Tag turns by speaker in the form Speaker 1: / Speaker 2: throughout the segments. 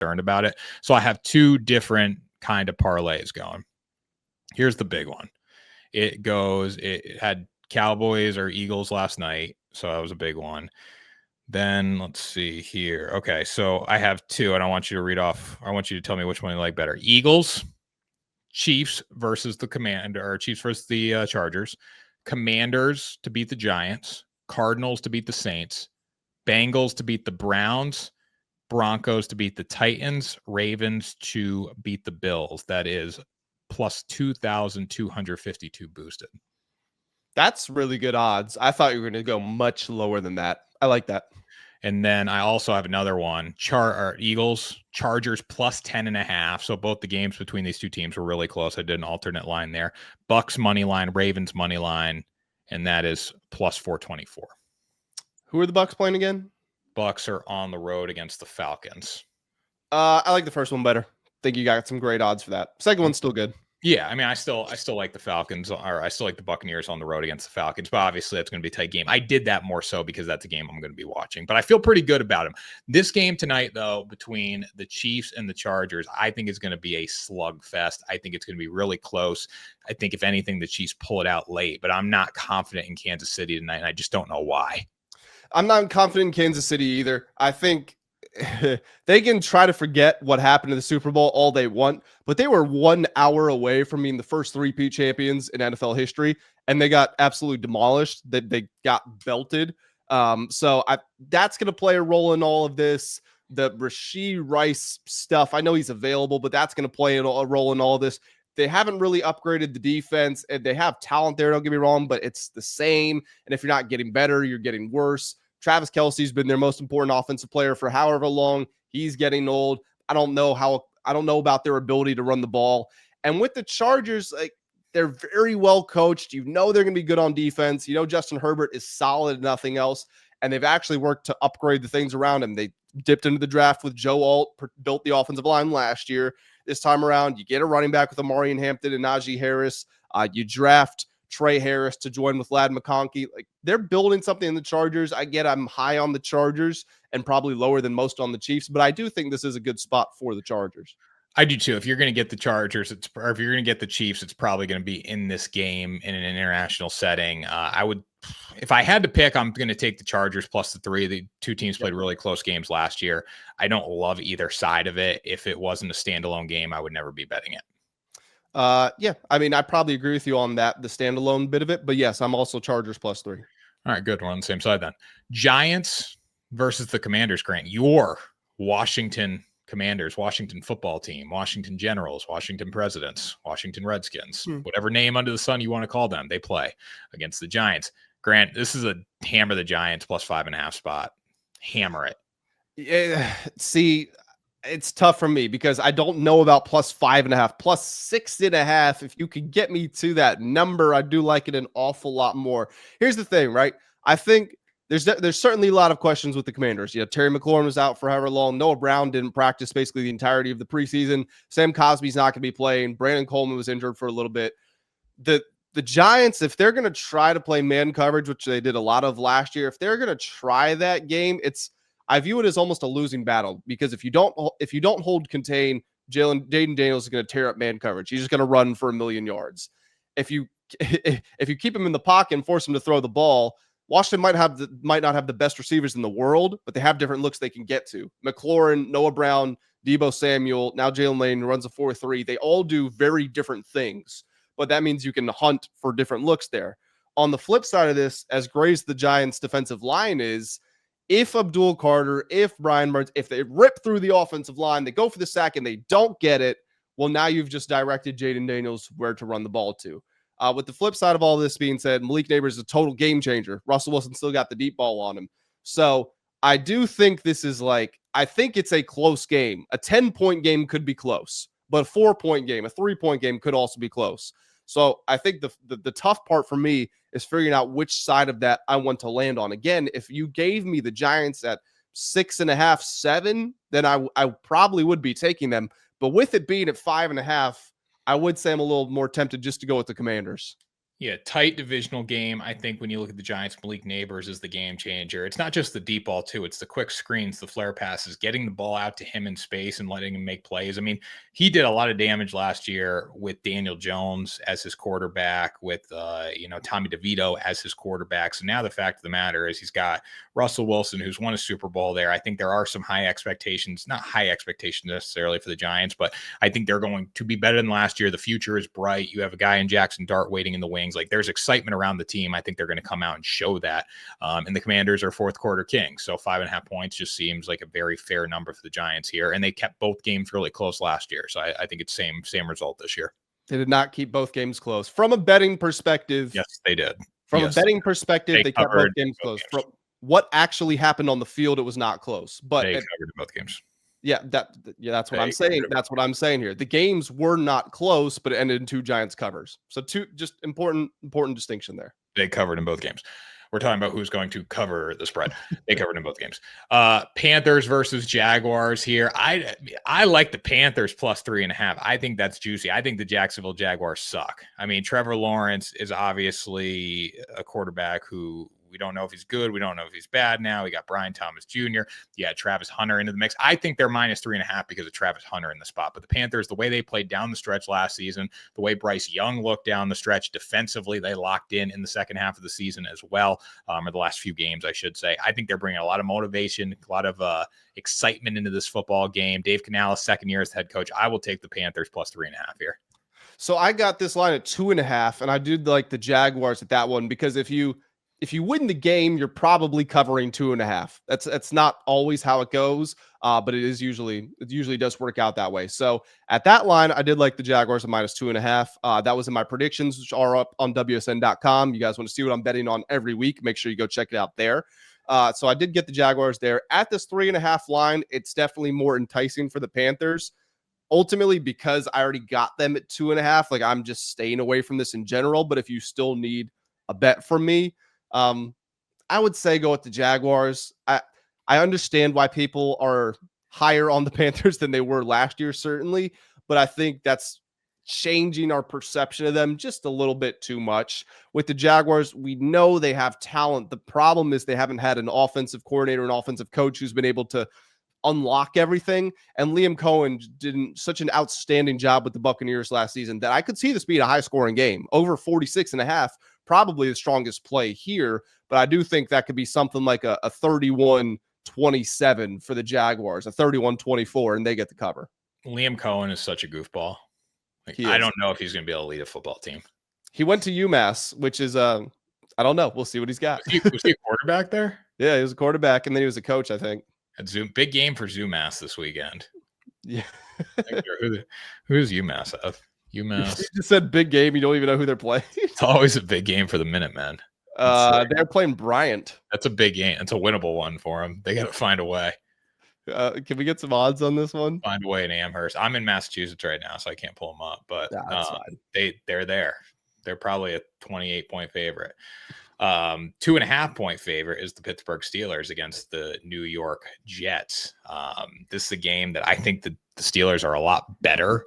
Speaker 1: concerned about it. So I have two different kind of parlays going. Here's the big one. It had Cowboys or Eagles last night, so that was a big one. Then let's see here. Okay, so I have two, and I want you to read off. I want you to tell me which one you like better. Eagles, Chiefs versus the Chiefs versus the Chargers. Commanders to beat the Giants. Cardinals to beat the Saints. Bengals to beat the Browns. Broncos to beat the Titans. Ravens to beat the Bills. That is plus 2,252 boosted.
Speaker 2: That's really good odds. I thought you were going to go much lower than that. I like that.
Speaker 1: And then I also have another one, Eagles, Chargers plus 10.5. So both the games between these two teams were really close. I did an alternate line there. Bucks money line, Ravens money line, and that is plus 424.
Speaker 2: Who are the Bucks playing again?
Speaker 1: Bucks are on the road against the Falcons.
Speaker 2: I like the first one better. Think you got some great odds for that. Second one's still good.
Speaker 1: Yeah, I mean, I still like the Falcons, or I still like the Buccaneers on the road against the Falcons, but obviously that's going to be a tight game. I did that more so because that's a game I'm going to be watching, but I feel pretty good about him. This game tonight, though, between the Chiefs and the Chargers, I think is going to be a slugfest. I think it's going to be really close. I think, if anything, the Chiefs pull it out late, but I'm not confident in Kansas City tonight, and I just don't know why.
Speaker 2: I'm not confident in Kansas City either. I think they can try to forget what happened to the Super Bowl all they want, but they were 1 hour away from being the first three-peat champions in NFL history, and they got absolutely demolished. They got belted. So that's going to play a role in all of this. The Rashee Rice stuff, I know he's available, but that's going to play a role in all of this. They haven't really upgraded the defense, and they have talent there, don't get me wrong, but it's the same. And if you're not getting better, you're getting worse. Travis Kelce's been their most important offensive player for however long. He's getting old. I don't know about their ability to run the ball. And with the Chargers, like, they're very well coached. You know they're going to be good on defense. You know Justin Herbert is solid, nothing else. And they've actually worked to upgrade the things around him. They dipped into the draft with Joe Alt, built the offensive line last year. This time around, you get a running back with Amari Hampton and Najee Harris. You draft Trey Harris to join with Ladd McConkey. Like, they're building something in the Chargers. I'm high on the Chargers and probably lower than most on the Chiefs, but I do think this is a good spot for the Chargers.
Speaker 1: I do too. If you're going to get the Chargers, or if you're going to get the Chiefs, it's probably going to be in this game in an international setting. If I had to pick, I'm going to take the Chargers plus the 3. The two teams played really close games last year. I don't love either side of it. If it wasn't a standalone game, I would never be betting it.
Speaker 2: Yeah, I mean, I probably agree with you on that, the standalone bit of it, but yes, I'm also Chargers plus 3.
Speaker 1: All right, good. We're on the same side then. Giants versus the Commanders, Grant. Your Washington Commanders, Washington football team, Washington Generals, Washington Presidents, Washington Redskins, whatever name under the sun you want to call them, they play against the Giants. Grant, this is a hammer the Giants plus 5.5 spot. Hammer it.
Speaker 2: Yeah, see, it's tough for me because I don't know about plus 5.5, plus 6.5. If you could get me to that number, I do like it an awful lot more. Here's the thing, right? I think there's certainly a lot of questions with the Commanders. You know, Terry McLaurin was out for however long. Noah Brown didn't practice basically the entirety of the preseason. Sam Cosby's not going to be playing. Brandon Coleman was injured for a little bit. The Giants, if they're going to try to play man coverage, which they did a lot of last year, if they're going to try that game, I view it as almost a losing battle, because if you don't hold contain, Jaden Daniels is going to tear up man coverage. He's just going to run for 1,000,000 yards. If you keep him in the pocket and force him to throw the ball, Washington might not have the best receivers in the world, but they have different looks they can get to. McLaurin, Noah Brown, Deebo Samuel, now Jalen Lane runs a 4-3. They all do very different things, but that means you can hunt for different looks there. On the flip side of this, as great as the Giants' defensive line is, if Abdul Carter, if Brian Burns, if they rip through the offensive line, they go for the sack and they don't get it, well, now you've just directed Jaden Daniels where to run the ball to. With the flip side of all this being said, Malik Neighbors is a total game changer. Russell Wilson still got the deep ball on him. So I do think this is I think it's a close game. A 10-point game could be close, but a 4-point game, a 3-point game could also be close. So I think the tough part for me is figuring out which side of that I want to land on. Again, if you gave me the Giants at 6.5, 7, then I probably would be taking them. But with it being at 5.5, I would say I'm a little more tempted just to go with the Commanders.
Speaker 1: Yeah, tight divisional game. I think when you look at the Giants, Malik Neighbors is the game changer. It's not just the deep ball, too. It's the quick screens, the flare passes, getting the ball out to him in space and letting him make plays. I mean, he did a lot of damage last year with Daniel Jones as his quarterback, with Tommy DeVito as his quarterback. So now the fact of the matter is he's got Russell Wilson, who's won a Super Bowl there. I think there are some high expectations, not high expectations necessarily for the Giants, but I think they're going to be better than last year. The future is bright. You have a guy in Jackson Dart waiting in the wings. Like, there's excitement around the team. I think they're going to come out and show that. And the Commanders are fourth quarter kings. So 5.5 points just seems like a very fair number for the Giants here. And they kept both games really close last year. So I think it's same result this year.
Speaker 2: They did not keep both games close. From a betting perspective.
Speaker 1: Yes, they did.
Speaker 2: From a betting perspective, they kept both games close. From what actually happened on the field, it was not close. But
Speaker 1: they covered both games.
Speaker 2: Yeah, that's what I'm saying. That's what I'm saying here. The games were not close, but it ended in 2 Giants covers. So two just important distinction there.
Speaker 1: They covered in both games. We're talking about who's going to cover the spread. They covered in both games. Panthers versus Jaguars here. I like the Panthers plus 3.5. I think that's juicy. I think the Jacksonville Jaguars suck. I mean, Trevor Lawrence is obviously a quarterback who we don't know if he's good. We don't know if he's bad now. We got Brian Thomas Jr. Yeah, Travis Hunter into the mix. I think they're minus 3.5 because of Travis Hunter in the spot. But the Panthers, the way they played down the stretch last season, the way Bryce Young looked down the stretch defensively, they locked in the second half of the season as well, or the last few games, I should say. I think they're bringing a lot of motivation, a lot of excitement into this football game. Dave Canales, second year as head coach. I will take the Panthers plus 3.5 here.
Speaker 2: So I got this line at 2.5, and I did like the Jaguars at that one because if you win the game, you're probably covering 2.5. That's not always how it goes, but it usually does work out that way. So at that line, I did like the Jaguars at minus 2.5. That was in my predictions, which are up on WSN.com. You guys want to see what I'm betting on every week? Make sure you go check it out there. So I did get the Jaguars there at this 3.5 line. It's definitely more enticing for the Panthers. Ultimately, because I already got them at 2.5, like I'm just staying away from this in general. But if you still need a bet from me, I would say go with the Jaguars. I understand why people are higher on the Panthers than they were last year, certainly, but I think that's changing our perception of them just a little bit too much. With the Jaguars, we know they have talent. The problem is they haven't had an offensive coordinator, an offensive coach who's been able to unlock everything. And Liam Cohen did such an outstanding job with the Buccaneers last season that I could see this being a high scoring game. Over 46.5, probably the strongest play here. But I do think that could be something like a 31-27 for the Jaguars, a 31-24, and they get the cover.
Speaker 1: Liam Cohen is such a goofball. I don't know if he's going to be able to lead a football team.
Speaker 2: He went to UMass, which is, I don't know. We'll see what he's got.
Speaker 1: Was he a quarterback there?
Speaker 2: Yeah, he was a quarterback, and then he was a coach, I think.
Speaker 1: Big game for UMass this weekend.
Speaker 2: Yeah.
Speaker 1: Who's UMass of? UMass.
Speaker 2: You just said big game. You don't even know who they're playing.
Speaker 1: It's always a big game for the Minutemen.
Speaker 2: They're playing Bryant.
Speaker 1: That's a big game. It's a winnable one for them. They got to find a way.
Speaker 2: Can we get some odds on this one?
Speaker 1: Find a way in Amherst. I'm in Massachusetts right now, so I can't pull them up. But they're there. They're probably a 28-point favorite. 2.5-point favorite is the Pittsburgh Steelers against the New York Jets. This is a game that I think the Steelers are a lot better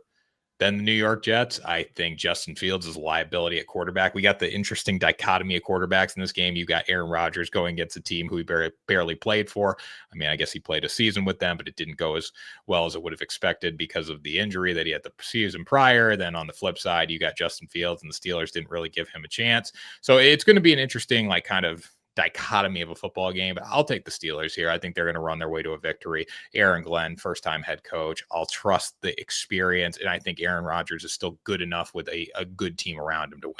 Speaker 1: than the New York Jets. I think Justin Fields is a liability at quarterback. We got the interesting dichotomy of quarterbacks in this game. You got Aaron Rodgers going against a team who he barely played for. I mean, I guess he played a season with them, but it didn't go as well as it would have expected because of the injury that he had the season prior. Then on the flip side, you got Justin Fields, and the Steelers didn't really give him a chance. So it's going to be an interesting, kind of dichotomy of a football game, but I'll take the Steelers here. I think they're going to run their way to a victory. Aaron Glenn, first-time head coach. I'll trust the experience, and I think Aaron Rodgers is still good enough with a good team around him to win.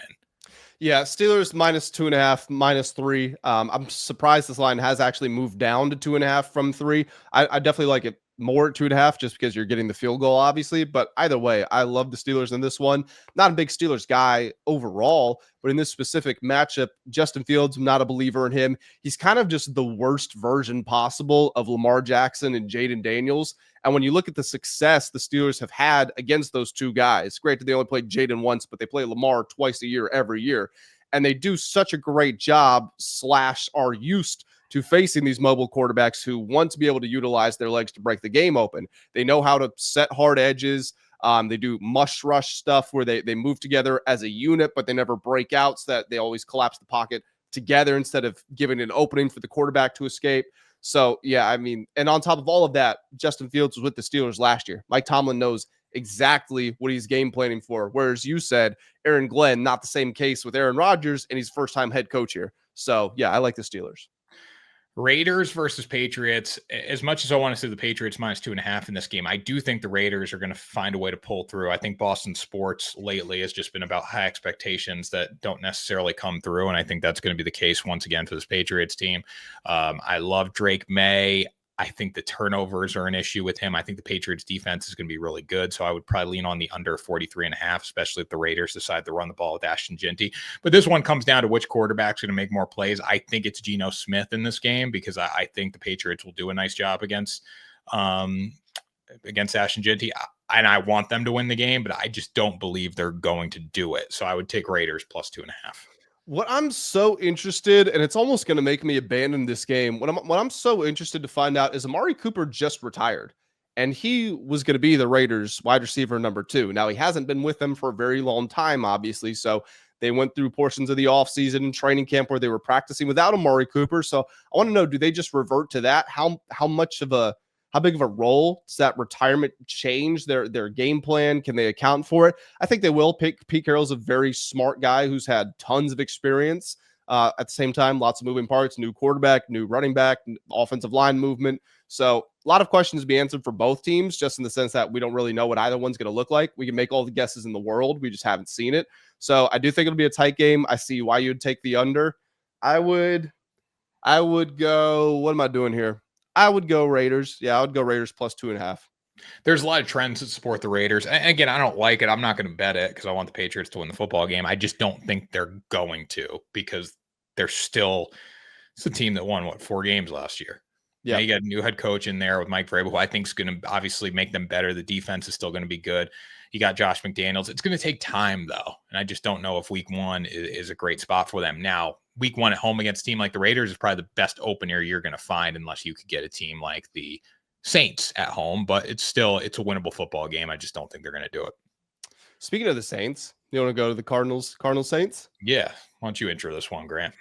Speaker 2: Yeah, Steelers minus 2.5, minus 3. I'm surprised this line has actually moved down to 2.5 from 3. I definitely like it more at 2.5 just because you're getting the field goal, obviously. But either way, I love the Steelers in this one. Not a big Steelers guy overall, but in this specific matchup, Justin Fields, I'm not a believer in him. He's kind of just the worst version possible of Lamar Jackson and Jaden Daniels. And when you look at the success the Steelers have had against those two guys, granted they only played Jaden once, but they play Lamar twice a year, every year. And they do such a great job / are used to facing these mobile quarterbacks who want to be able to utilize their legs to break the game open. They know how to set hard edges. They do mush rush stuff where they move together as a unit, but they never break out, so that they always collapse the pocket together instead of giving an opening for the quarterback to escape. So, yeah, I mean, and on top of all of that, Justin Fields was with the Steelers last year. Mike Tomlin knows exactly what he's game planning for. Whereas you said Aaron Glenn, not the same case with Aaron Rodgers, and he's first time head coach here. So, yeah, I like the Steelers.
Speaker 1: Raiders versus Patriots. As much as I want to see the Patriots minus 2.5 in this game, I do think the Raiders are going to find a way to pull through. I think Boston sports lately has just been about high expectations that don't necessarily come through. And I think that's going to be the case once again for this Patriots team. I love Drake May. I think the turnovers are an issue with him. I think the Patriots defense is going to be really good. So I would probably lean on the under 43.5, especially if the Raiders decide to run the ball with Ashton Jeanty. But this one comes down to which quarterback's going to make more plays. I think it's Geno Smith in this game because I think the Patriots will do a nice job against Ashton Jeanty. And I want them to win the game, but I just don't believe they're going to do it. So I would take Raiders plus 2.5.
Speaker 2: What I'm so interested, and it's almost going to make me abandon this game. What I'm so interested to find out is Amari Cooper just retired, and he was going to be the Raiders wide receiver number 2. Now he hasn't been with them for a very long time, obviously. So they went through portions of the offseason and training camp where they were practicing without Amari Cooper. So I want to know, do they just revert to that? How big of a role does that retirement change their game plan? Can they account for it? I think they will. Pete Carroll's a very smart guy who's had tons of experience. At the same time, lots of moving parts, new quarterback, new running back, offensive line movement. So a lot of questions to be answered for both teams, just in the sense that we don't really know what either one's going to look like. We can make all the guesses in the world. We just haven't seen it. So I do think it'll be a tight game. I see why you'd take the under. I would go, what am I doing here? I would go Raiders. Yeah, I would go Raiders plus 2.5.
Speaker 1: There's a lot of trends that support the Raiders. And again, I don't like it. I'm not going to bet it because I want the Patriots to win the football game. I just don't think they're going to because they're still – it's a team that won, 4 games last year. Yeah, you got a new head coach in there with Mike Vrabel, who I think is going to obviously make them better. The defense is still going to be good. You got Josh McDaniels. It's going to take time, though, and I just don't know if week 1 is a great spot for them. Now, week 1 at home against a team like the Raiders is probably the best opener you're going to find unless you could get a team like the Saints at home, but it's a winnable football game. I just don't think they're going to do it.
Speaker 2: Speaking of the Saints, you want to go to the Cardinals Saints?
Speaker 1: Yeah. Why don't you intro this one, Grant?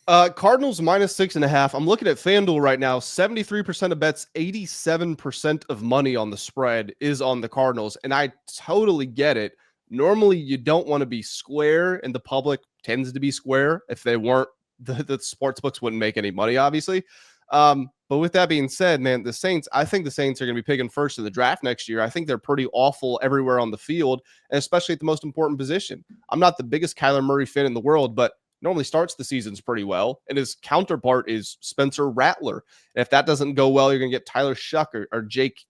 Speaker 2: Cardinals minus 6.5. I'm looking at FanDuel right now. 73% of bets, 87% of money on the spread is on the Cardinals. And I totally get it. Normally you don't want to be square, and the public tends to be square. If they weren't, the sports books wouldn't make any money, obviously. But with that being said, man, I think the Saints are going to be picking first in the draft next year. I think they're pretty awful everywhere on the field, and especially at the most important position. I'm not the biggest Kyler Murray fan in the world, but normally starts the seasons pretty well. And his counterpart is Spencer Rattler. And if that doesn't go well, you're going to get Tyler Shuck or Jake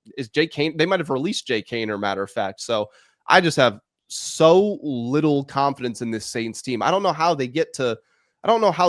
Speaker 2: Kane. They might have released Jake Kane, matter of fact. So I just have so little confidence in this Saints team. I don't know how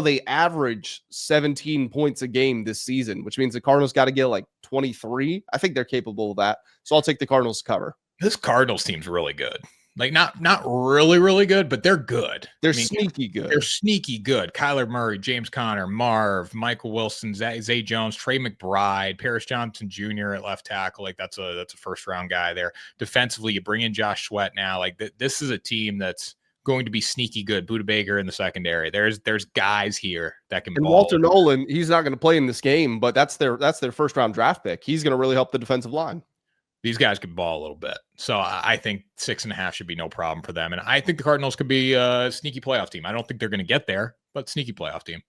Speaker 2: they average 17 points a game this season, which means the Cardinals got to get like 23. I think they're capable of that. So I'll take the Cardinals to cover.
Speaker 1: This Cardinals team's really good. Like not really, really good, but they're good.
Speaker 2: Sneaky good.
Speaker 1: They're sneaky good. Kyler Murray, James Conner, Marv, Michael Wilson, Zay Jones, Trey McBride, Paris Johnson Jr. at left tackle. Like that's a first round guy there. Defensively, you bring in Josh Sweat now. Like this is a team that's going to be sneaky good. Buda Baker in the secondary. There's guys here that can.
Speaker 2: And Walter Nolan, he's not going to play in this game, but that's their first round draft pick. He's going to really help the defensive line.
Speaker 1: These guys can ball a little bit. So I think 6.5 should be no problem for them. And I think the Cardinals could be a sneaky playoff team. I don't think they're going to get there, but sneaky playoff team.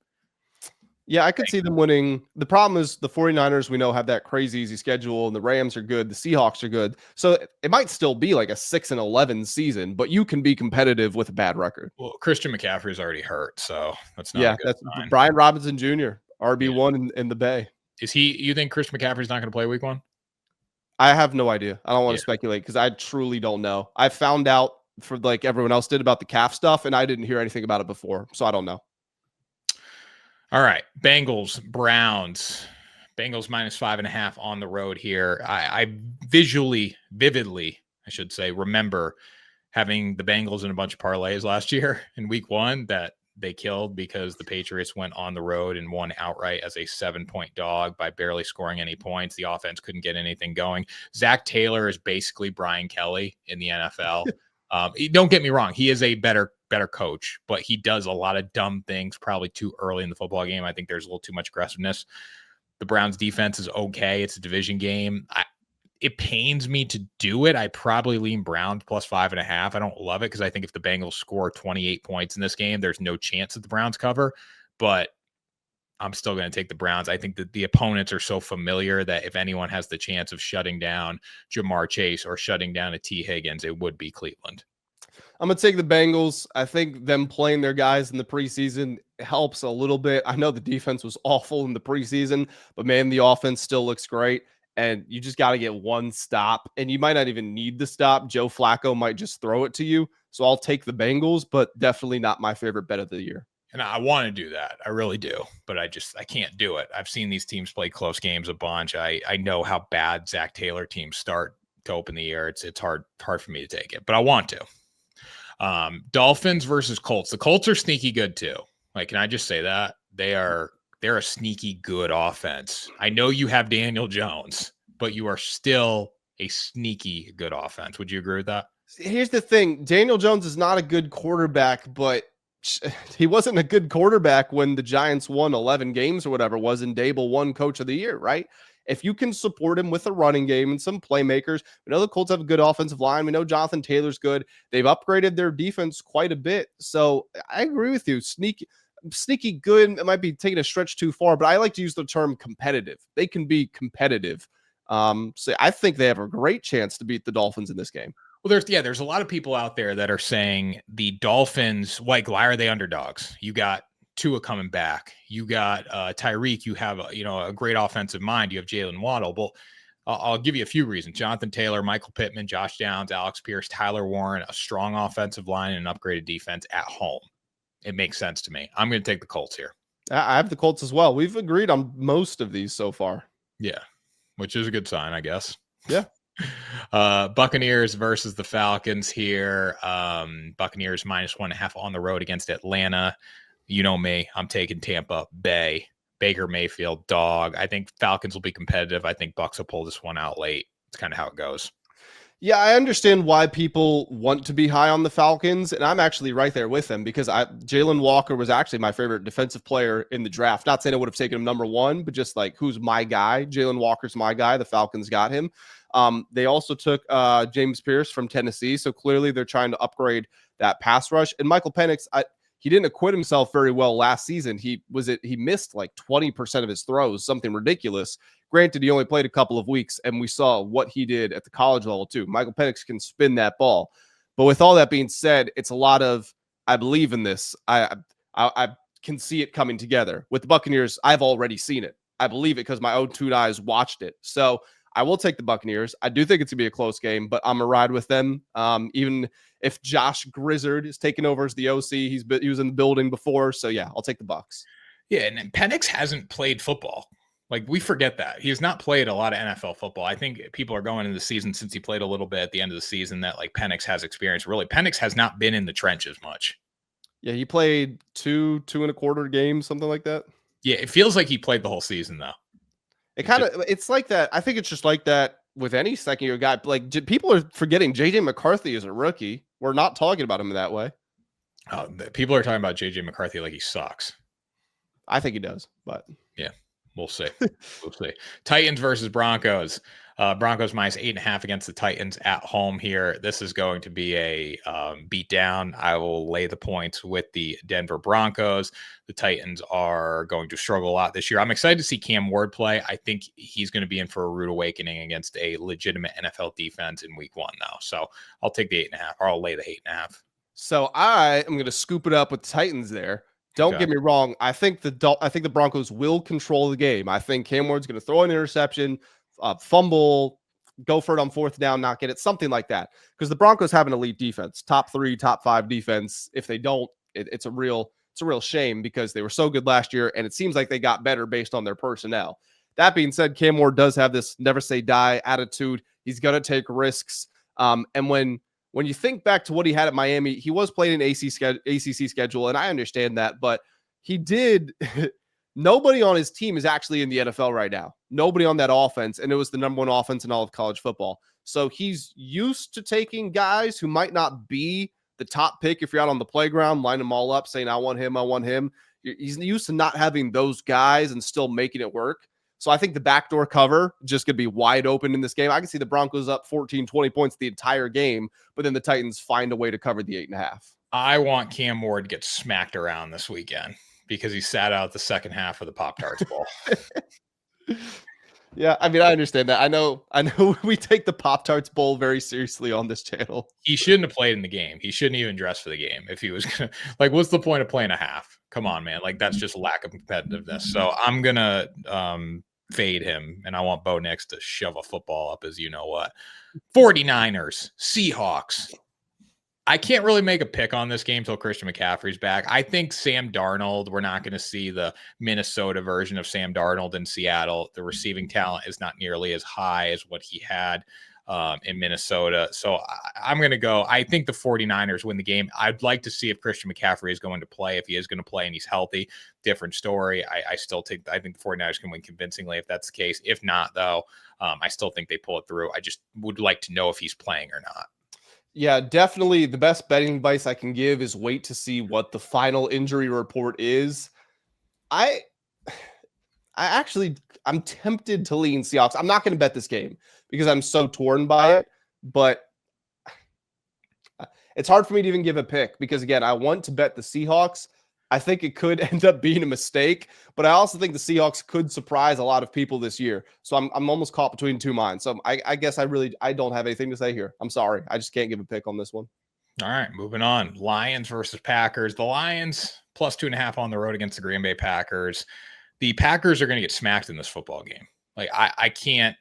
Speaker 2: Yeah, I could see them winning. The problem is the 49ers, we know, have that crazy easy schedule, and the Rams are good. The Seahawks are good. So it might still be like a 6-11 season, but you can be competitive with a bad record.
Speaker 1: Well, Christian McCaffrey is already hurt, so that's not a good sign.
Speaker 2: Brian Robinson Jr., RB1 in the Bay.
Speaker 1: You think Christian McCaffrey's not going to play week 1?
Speaker 2: I have no idea. I don't want to speculate because I truly don't know. I found out for like everyone else did about the calf stuff, and I didn't hear anything about it before, so I don't know.
Speaker 1: All right, Bengals, Browns. Bengals minus 5.5 on the road here. I vividly, I should say, remember having the Bengals in a bunch of parlays last year in week 1 that they killed because the Patriots went on the road and won outright as a 7-point dog by barely scoring any points. The offense couldn't get anything going. Zach Taylor is basically Brian Kelly in the NFL. Don't get me wrong. He is a better coach, but he does a lot of dumb things probably too early in the football game. I think there's a little too much aggressiveness. The Browns defense is okay. It's a division game. It pains me to do it. I probably lean Browns plus 5.5. I don't love it because I think if the Bengals score 28 points in this game, there's no chance that the Browns cover, but I'm still going to take the Browns. I think that the opponents are so familiar that if anyone has the chance of shutting down Jamar Chase or shutting down a T. Higgins, it would be Cleveland.
Speaker 2: I'm going to take the Bengals. I think them playing their guys in the preseason helps a little bit. I know the defense was awful in the preseason, but man, the offense still looks great. And you just got to get one stop, and you might not even need the stop. Joe Flacco might just throw it to you. So I'll take the Bengals, but definitely not my favorite bet of the year.
Speaker 1: And I want to do that. I really do, but I can't do it. I've seen these teams play close games a bunch. I know how bad Zach Taylor teams start to open the year. It's hard for me to take it, but I want to. Dolphins versus Colts. The Colts are sneaky good too. Like, can I just say that? They're a sneaky good offense. I know you have Daniel Jones, but you are still a sneaky good offense. Would you agree with that?
Speaker 2: Here's the thing. Daniel Jones is not a good quarterback, but he wasn't a good quarterback when the Giants won 11 games or whatever was, and Dable won coach of the year, right? If you can support him with a running game and some playmakers, we know the Colts have a good offensive line. We know Jonathan Taylor's good. They've upgraded their defense quite a bit. So I agree with you. Sneaky good. It might be taking a stretch too far, but I like to use the term competitive. They can be competitive. So I think they have a great chance to beat the Dolphins in this game.
Speaker 1: Well, there's a lot of people out there that are saying the Dolphins, like, why are they underdogs? You got Tua coming back. You got Tyreek. You have a great offensive mind. You have Jalen Waddle. Well, I'll give you a few reasons. Jonathan Taylor, Michael Pittman, Josh Downs, Alex Pierce, Tyler Warren, a strong offensive line and an upgraded defense at home. It makes sense to me. I'm going to take the Colts here.
Speaker 2: I have the Colts as well. We've agreed on most of these so far.
Speaker 1: Yeah, which is a good sign, I guess.
Speaker 2: Yeah.
Speaker 1: Buccaneers versus the Falcons here. Buccaneers -1.5 on the road against Atlanta. You know me. I'm taking Tampa Bay. Baker Mayfield, dog. I think Falcons will be competitive. I think Bucs will pull this one out late. It's kind of how it goes.
Speaker 2: Yeah, I understand why people want to be high on the Falcons, and I'm actually right there with them because Jalen Walker was actually my favorite defensive player in the draft. Not saying I would have taken him number one, but just like, who's my guy? Jalen Walker's my guy. The Falcons got him. They also took James Pierce from Tennessee, so clearly they're trying to upgrade that pass rush. And Michael Penix, he didn't acquit himself very well last season. He missed like 20% of his throws, something ridiculous. Granted, he only played a couple of weeks, and we saw what he did at the college level too. Michael Penix can spin that ball. But with all that being said, it's a lot of, I believe in this. I can see it coming together. With the Buccaneers, I've already seen it. I believe it because my own two eyes watched it. So I will take the Buccaneers. I do think it's going to be a close game, but I'm going to ride with them. Even if Josh Grizzard is taking over as the OC, he was in the building before. So yeah, I'll take the Bucs.
Speaker 1: Yeah, and Penix hasn't played football. Like, we forget that. He has not played a lot of NFL football. I think people are going into the season, since he played a little bit at the end of the season, that like Penix has experience. Really, Penix has not been in the trenches much.
Speaker 2: Yeah, he played two and a quarter games, something like that.
Speaker 1: Yeah, it feels like he played the whole season, though.
Speaker 2: It's like that. I think it's just like that with any second year guy. Like, people are forgetting JJ McCarthy is a rookie. We're not talking about him that way.
Speaker 1: People are talking about JJ McCarthy like he sucks.
Speaker 2: I think he does, but
Speaker 1: yeah, we'll see. We'll see. Titans versus Broncos. Broncos -8.5 against the Titans at home here. This is going to be a beat down. I will lay the points with the Denver Broncos. The Titans are going to struggle a lot this year. I'm excited to see Cam Ward play. I think he's going to be in for a rude awakening against a legitimate NFL defense in week 1 now. So I'll take the 8.5, or I'll lay the 8.5.
Speaker 2: So I am going to scoop it up with the Titans there. Don't get me wrong. I think the Broncos will control the game. I think Cam Ward's going to throw an interception, fumble, go for it on 4th down, not get it, something like that. Because the Broncos have an elite defense, top 3, top 5 defense. If they don't, it's a real shame because they were so good last year, and it seems like they got better based on their personnel. That being said, Cam Ward does have this never say die attitude. He's going to take risks. And when when you think back to what he had at Miami, he was playing an ACC schedule, and I understand that, but he did. Nobody on his team is actually in the NFL right now. Nobody on that offense, and it was the number one offense in all of college football. So he's used to taking guys who might not be the top pick if you're out on the playground, line them all up, saying, I want him, I want him. He's used to not having those guys and still making it work. So I think the backdoor cover just could be wide open in this game. I can see the Broncos up 14, 20 points the entire game, but then the Titans find a way to cover the 8.5.
Speaker 1: I want Cam Ward to get smacked around this weekend because he sat out the second half of the Pop-Tarts Bowl.
Speaker 2: Yeah, I mean, I understand that. I know we take the Pop-Tarts Bowl very seriously on this channel.
Speaker 1: He shouldn't have played in the game. He shouldn't even dress for the game if he was going to. Like, what's the point of playing a half? Come on, man. Like, that's just lack of competitiveness. So I'm going to fade him, and I want Bo Nix to shove a football up as you know what. 49ers, Seahawks. I can't really make a pick on this game until Christian McCaffrey's back. I think Sam Darnold, we're not going to see the Minnesota version of Sam Darnold in Seattle. The receiving talent is not nearly as high as what he had in Minnesota. So I'm going to go. I think the 49ers win the game. I'd like to see if Christian McCaffrey is going to play. If he is going to play and he's healthy, different story. I think the 49ers can win convincingly if that's the case. If not, though, I still think they pull it through. I just would like to know if he's playing or not.
Speaker 2: Yeah, definitely the best betting advice I can give is wait to see what the final injury report is. I'm tempted to lean Seahawks. I'm not going to bet this game because I'm so torn by it, but it's hard for me to even give a pick because, again, I want to bet the Seahawks. I think it could end up being a mistake, but I also think the Seahawks could surprise a lot of people this year. So I'm almost caught between two minds. So I guess I don't have anything to say here. I'm sorry. I just can't give a pick on this one.
Speaker 1: All right, moving on. Lions versus Packers. The Lions plus 2.5 on the road against the Green Bay Packers. The Packers are going to get smacked in this football game. Like I can't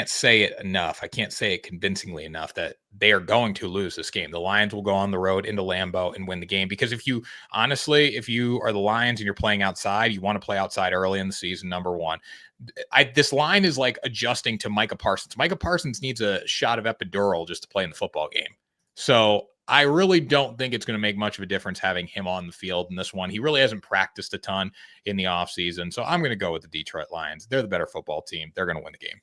Speaker 1: say it enough. I can't say it convincingly enough that they are going to lose this game. The Lions will go on the road into Lambeau and win the game because if you are the Lions and you're playing outside, you want to play outside early in the season, number one. This line is like adjusting to Micah Parsons. Micah Parsons needs a shot of epidural just to play in the football game. So I really don't think it's going to make much of a difference having him on the field in this one. He really hasn't practiced a ton in the offseason. So I'm going to go with the Detroit Lions. They're the better football team. They're going to win the game.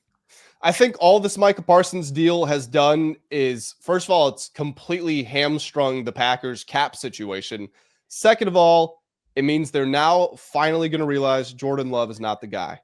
Speaker 2: I think all this Micah Parsons deal has done is, first of all, it's completely hamstrung the Packers cap situation. Second of all, it means they're now finally going to realize Jordan Love is not the guy.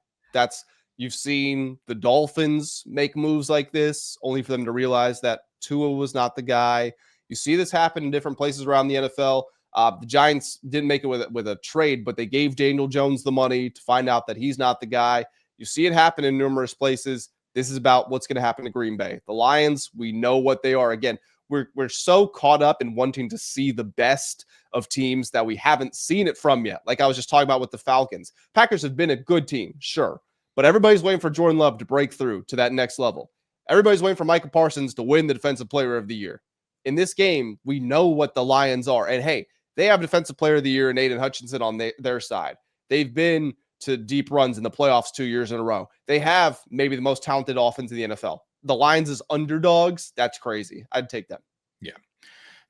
Speaker 2: You've seen the Dolphins make moves like this, only for them to realize that Tua was not the guy. You see this happen in different places around the NFL. The Giants didn't make it with a trade, but they gave Daniel Jones the money to find out that he's not the guy. You see it happen in numerous places. This is about what's going to happen to Green Bay. The Lions, we know what they are. Again, we're so caught up in wanting to see the best of teams that we haven't seen it from yet. Like I was just talking about with the Falcons. Packers have been a good team, sure. But everybody's waiting for Jordan Love to break through to that next level. Everybody's waiting for Micah Parsons to win the Defensive Player of the Year. In this game, we know what the Lions are. And hey, they have Defensive Player of the Year and Aiden Hutchinson on their side. They've been to deep runs in the playoffs 2 years in a row. They have maybe the most talented offense in the NFL. The Lions as underdogs, that's crazy. I'd take them.
Speaker 1: Yeah.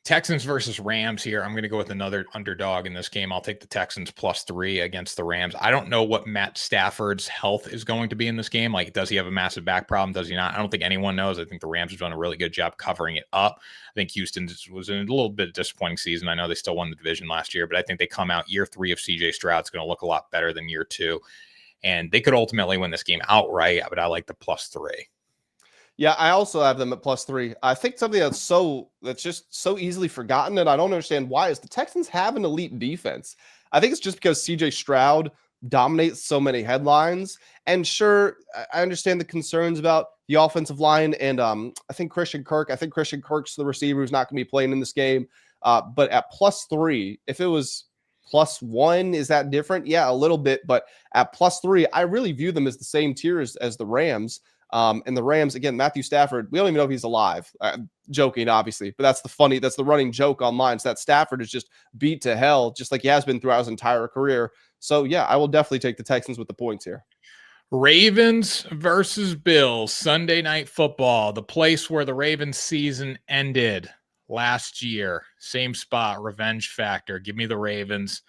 Speaker 1: Texans versus Rams here. I'm going to go with another underdog in this game. I'll take the Texans +3 against the Rams. I don't know what Matt Stafford's health is going to be in this game. Like, does he have a massive back problem? Does he not? I don't think anyone knows. I think the Rams have done a really good job covering it up. I think Houston was in a little bit of disappointing season. I know they still won the division last year, but I think they come out year 3 of CJ Stroud's going to look a lot better than year 2. And they could ultimately win this game outright, but I like the +3.
Speaker 2: Yeah, I also have them at +3. I think something that's just so easily forgotten, and I don't understand why, is the Texans have an elite defense. I think it's just because CJ Stroud dominates so many headlines. And sure, I understand the concerns about the offensive line and I think Christian Kirk's the receiver who's not going to be playing in this game. But at +3, if it was +1, is that different? Yeah, a little bit. But at +3, I really view them as the same tier as the Rams. And the Rams, again, Matthew Stafford, we don't even know if he's alive. Joking, obviously, but that's the running joke online. So that Stafford is just beat to hell, just like he has been throughout his entire career. So yeah, I will definitely take the Texans with the points here.
Speaker 1: Ravens versus Bills, Sunday Night Football, the place where the Ravens season ended last year, same spot, revenge factor. Give me the Ravens.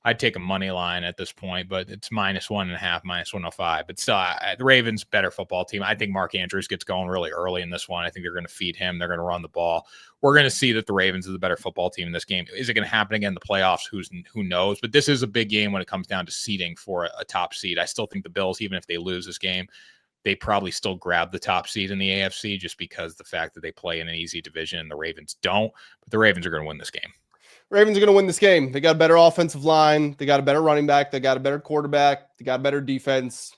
Speaker 1: I'd take a money line at this point, but it's -1.5, -105. But still, the Ravens, better football team. I think Mark Andrews gets going really early in this one. I think they're going to feed him. They're going to run the ball. We're going to see that the Ravens are the better football team in this game. Is it going to happen again in the playoffs? Who knows? But this is a big game when it comes down to seeding for a top seed. I still think the Bills, even if they lose this game, they probably still grab the top seed in the AFC just because the fact that they play in an easy division and the Ravens don't. But the Ravens are going to win this game.
Speaker 2: Ravens are going to win this game. They got a better offensive line. They got a better running back. They got a better quarterback. They got a better defense.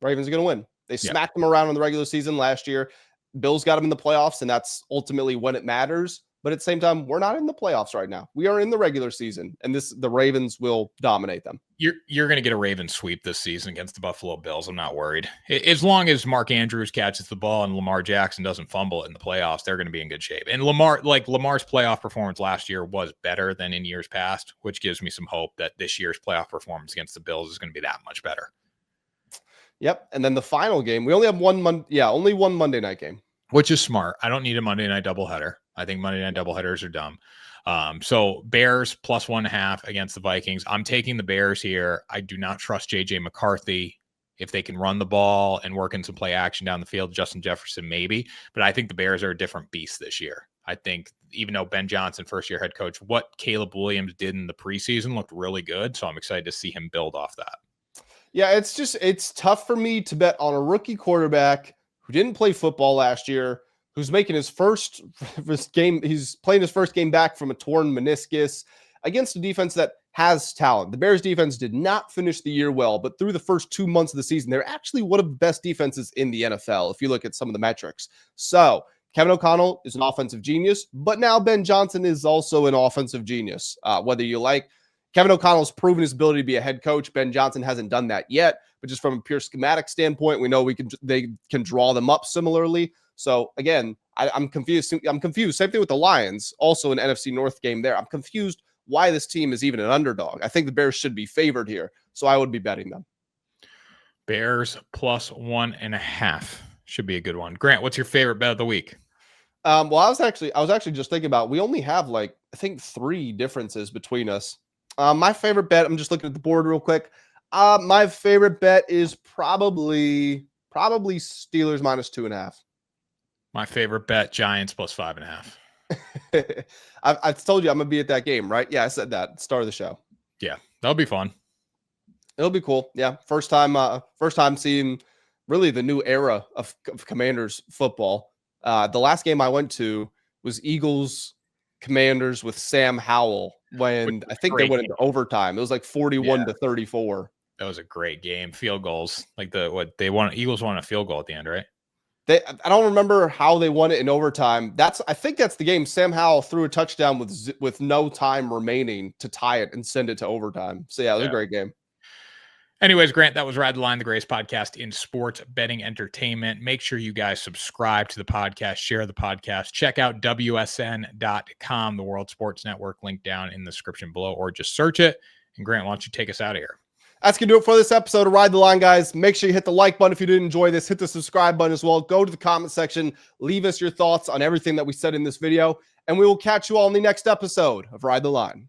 Speaker 2: Ravens are going to win. They smacked them around in the regular season last year. Bills got them in the playoffs, and that's ultimately when it matters. But at the same time, we're not in the playoffs right now. We are in the regular season, and the Ravens will dominate them.
Speaker 1: You're going to get a Ravens sweep this season against the Buffalo Bills. I'm not worried. As long as Mark Andrews catches the ball and Lamar Jackson doesn't fumble it in the playoffs, they're going to be in good shape. And Lamar's playoff performance last year was better than in years past, which gives me some hope that this year's playoff performance against the Bills is going to be that much better.
Speaker 2: Yep. And then the final game, we only have only one Monday night game.
Speaker 1: Which is smart. I don't need a Monday night doubleheader. I think Monday night doubleheaders are dumb. So Bears +1.5 against the Vikings. I'm taking the Bears here. I do not trust JJ McCarthy. If they can run the ball and work in some play action down the field, Justin Jefferson maybe. But I think the Bears are a different beast this year. I think even though Ben Johnson, first-year head coach, what Caleb Williams did in the preseason looked really good. So I'm excited to see him build off that.
Speaker 2: Yeah, it's tough for me to bet on a rookie quarterback who didn't play football last year, who's making his first game. He's playing his first game back from a torn meniscus against a defense that has talent. The Bears defense did not finish the year well, but through the first 2 months of the season, they're actually one of the best defenses in the NFL, if you look at some of the metrics. So Kevin O'Connell is an offensive genius, but now Ben Johnson is also an offensive genius. Whether you like Kevin O'Connell's proven his ability to be a head coach. Ben Johnson hasn't done that yet, but just from a pure schematic standpoint, we know they can draw them up similarly. So again, I'm confused. I'm confused. Same thing with the Lions, also an NFC North game there. I'm confused why this team is even an underdog. I think the Bears should be favored here, so I would be betting them.
Speaker 1: Bears +1.5 should be a good one. Grant, what's your favorite bet of the week?
Speaker 2: Well, I was actually just thinking about, we only have I think 3 differences between us. My favorite bet, I'm just looking at the board real quick. My favorite bet is probably Steelers -2.5.
Speaker 1: My favorite bet, Giants +5.5.
Speaker 2: I've told you I'm gonna be at that game, right? Yeah, I said that at the start of the show.
Speaker 1: Yeah, that'll be fun.
Speaker 2: It'll be cool. Yeah, first time seeing really the new era of Commanders football. The last game I went to was Eagles Commanders with Sam Howell when I think they went into overtime. It was like 41-34.
Speaker 1: That was a great game. Field goals, Eagles won a field goal at the end, right?
Speaker 2: I don't remember how they won it in overtime. I think that's the game. Sam Howell threw a touchdown with no time remaining to tie it and send it to overtime. So yeah, it was a great game.
Speaker 1: Anyways, Grant, that was Ride the Line, the greatest podcast in sports betting entertainment. Make sure you guys subscribe to the podcast, share the podcast, check out WSN.com, the World Sports Network, link down in the description below, or just search it. And Grant, why don't you take us out of here?
Speaker 2: That's going to do it for this episode of Ride the Line, guys. Make sure you hit the like button if you did enjoy this. Hit the subscribe button as well. Go to the comment section. Leave us your thoughts on everything that we said in this video. And we will catch you all in the next episode of Ride the Line.